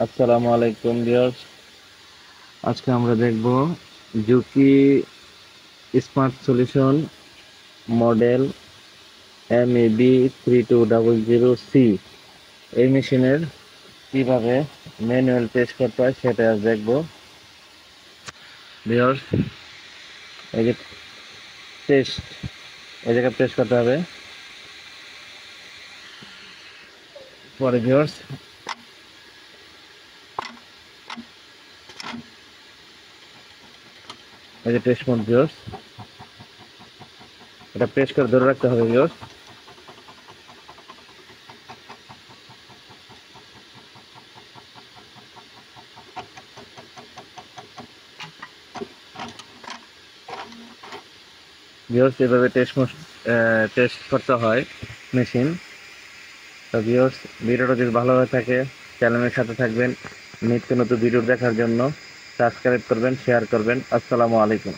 আসসালামু আলাইকুম ভিউয়ার্স। আজকে আমরা দেখব Juki smart solution model MEB3200C। এই মেশিনের কিভাবে ম্যানুয়াল টেস্ট করতে হয় সেটা আজ দেখব ভিউয়ার্স। এই যে টেস্ট, এই জায়গায় টেস্ট করতে হবে। পরে ভিউয়ার্স এই যে টেস্ট মোড ভিউয়ার্স, এটা প্রেস করে ধরে রাখতে হবে ভিউয়ার্স। ভিউয়ার্স এভাবে টেস্ট করতে হয় মেশিন। তো ভিউয়ার্স, ভিডিওটা যদি ভালো হয়ে থাকে চ্যানেলের সাথে থাকবেন। নিত্য নতুন ভিডিও দেখার জন্য সাবস্ক্রাইব করবেন, শেয়ার করবেন। আসসালামু আলাইকুম।